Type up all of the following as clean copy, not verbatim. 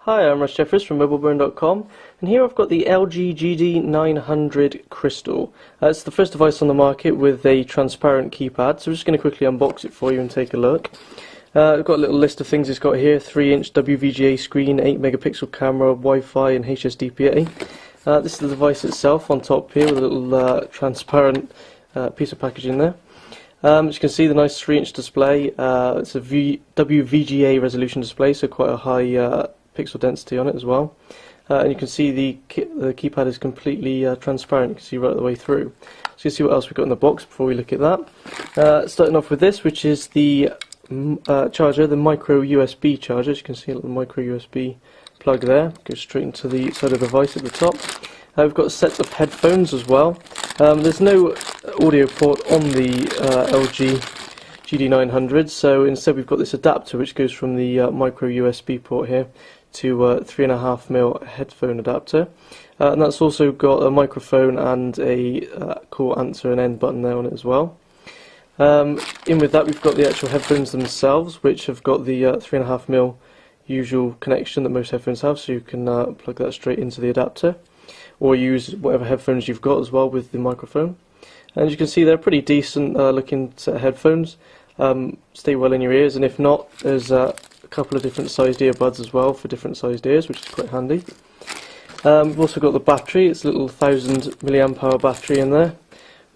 Hi, I'm Russ Jeffers from MobileBurn.com, and here I've got the LG GD900 Crystal. It's the first device on the market with a transparent keypad, so I'm just going to quickly unbox it for you and take a look. I've got a little list of things it's got here: 3-inch WVGA screen, 8-megapixel camera, Wi-Fi and HSDPA. This is the device itself on top here with a little transparent piece of packaging there. As you can see, the nice 3-inch display. It's a WVGA resolution display, so quite a high pixel density on it as well. And you can see the keypad is completely transparent. You can see right the way through. So you can see what else we've got in the box before we look at that. Starting off with this, which is the charger, the micro USB charger. As you can see, a little micro USB plug there. Goes straight into the side of the device at the top. We've got a set of headphones as well. There's no audio port on the LG GD900, so instead we've got this adapter which goes from the micro USB port here to 3.5mm headphone adapter, and that's also got a microphone and a call, answer and end button there on it as well. In with that we've got the actual headphones themselves, which have got the 3.5mm usual connection that most headphones have, so you can plug that straight into the adapter or use whatever headphones you've got as well with the microphone. And as you can see, they're pretty decent looking set of headphones. Stay well in your ears, and if not, there's a couple of different sized earbuds as well for different sized ears, which is quite handy. We've also got the battery. It's a little 1000 milliamp hour battery in there,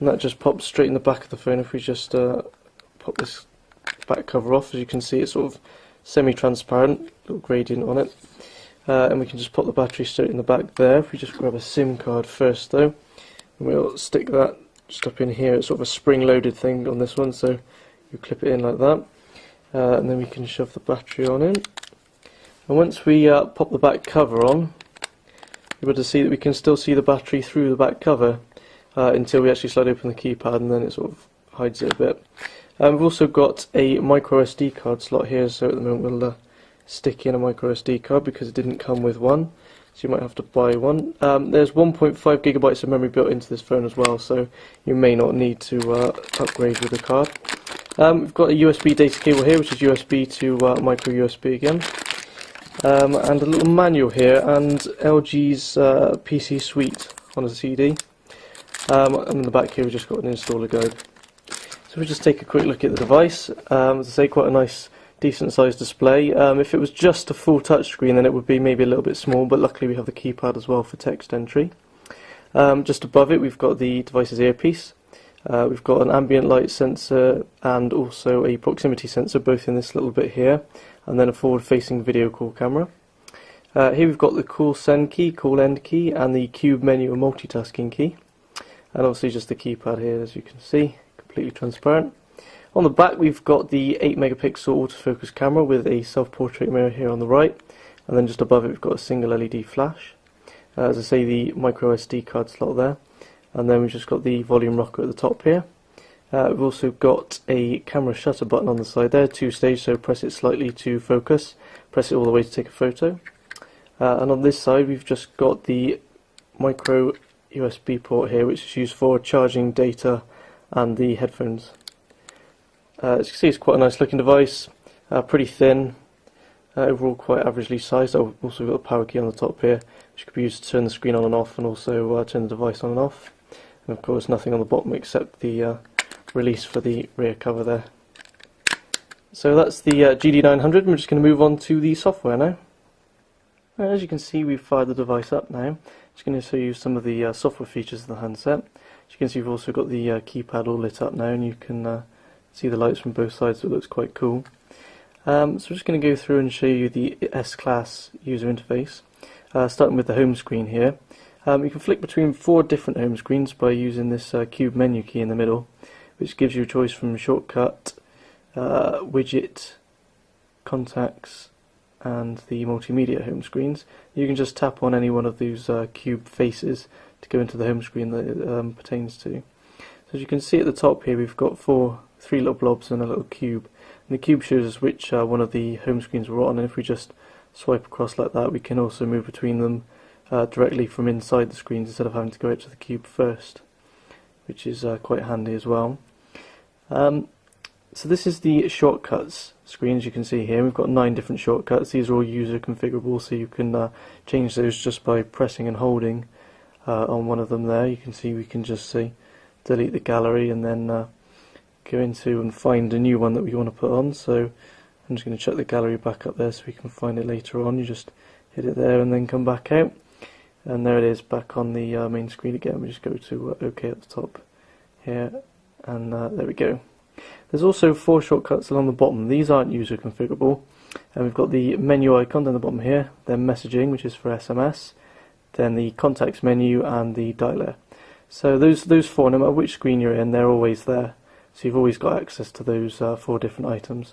and that just pops straight in the back of the phone. If we just pop this back cover off, as you can see, it's sort of semi-transparent, little gradient on it, and we can just pop the battery straight in the back there. If we just grab a SIM card first though, and we'll stick that just up in here. It's sort of a spring-loaded thing on this one, so you clip it in like that, and then we can shove the battery on in. And once we pop the back cover on, you're able to see that we can still see the battery through the back cover until we actually slide open the keypad, and then it sort of hides it a bit. We've also got a micro SD card slot here, so at the moment we'll stick in a micro SD card because it didn't come with one, so you might have to buy one. There's 1.5 gigabytes of memory built into this phone as well, so you may not need to upgrade with the card. We've got a USB data cable here, which is USB to micro USB again, and a little manual here, and LG's PC Suite on a CD. And in the back here we've just got an installer guide. So we'll just take a quick look at the device. As I say, quite a nice decent sized display. If it was just a full touchscreen then it would be maybe a little bit small, but luckily we have the keypad as well for text entry. Just above it we've got the device's earpiece. We've got an ambient light sensor and also a proximity sensor, both in this little bit here, and then a forward-facing video call camera. Here we've got the call send key, call end key, and the cube menu and multitasking key. And obviously just the keypad here, as you can see, completely transparent. On the back we've got the 8-megapixel autofocus camera with a self-portrait mirror here on the right, and then just above it we've got a single LED flash. As I say, the micro SD card slot there. And then we've just got the volume rocker at the top here. We've also got a camera shutter button on the side there, 2-stage, so press it slightly to focus, press it all the way to take a photo. And on this side we've just got the micro USB port here, which is used for charging data and the headphones. As you can see, it's quite a nice looking device, pretty thin, overall quite averagely sized. I've also got a power key on the top here, which could be used to turn the screen on and off, and also turn the device on and off. And of course nothing on the bottom except the release for the rear cover there. So that's the GD900. We're just going to move on to the software now. As you can see, we've fired the device up now. Just going to show you some of the software features of the handset. As you can see, we've also got the keypad all lit up now, and you can see the lights from both sides, so it looks quite cool. So we're just going to go through and show you the S-Class user interface, starting with the home screen here. You can flick between 4 different home screens by using this cube menu key in the middle, which gives you a choice from shortcut, widget, contacts, and the multimedia home screens. You can just tap on any one of those cube faces to go into the home screen that it pertains to. So as you can see at the top here, we've got 3 little blobs and a little cube. And the cube shows us which one of the home screens we're on, and if we just swipe across like that, we can also move between them directly from inside the screens instead of having to go out to the cube first, which is quite handy as well. So this is the shortcuts screen, as you can see here. We've got 9 different shortcuts. These are all user configurable, so you can change those just by pressing and holding on one of them there. You can see we can just say delete the gallery and then go into and find a new one that we want to put on. So I'm just going to chuck the gallery back up there so we can find it later on. You just hit it there and then come back out. And there it is, back on the main screen again. We just go to OK at the top here, and there we go. There's also 4 shortcuts along the bottom. These aren't user configurable. And we've got the menu icon down the bottom here, then messaging, which is for SMS, then the contacts menu and the dialer. So those 4, no matter which screen you're in, they're always there. So you've always got access to those 4 different items.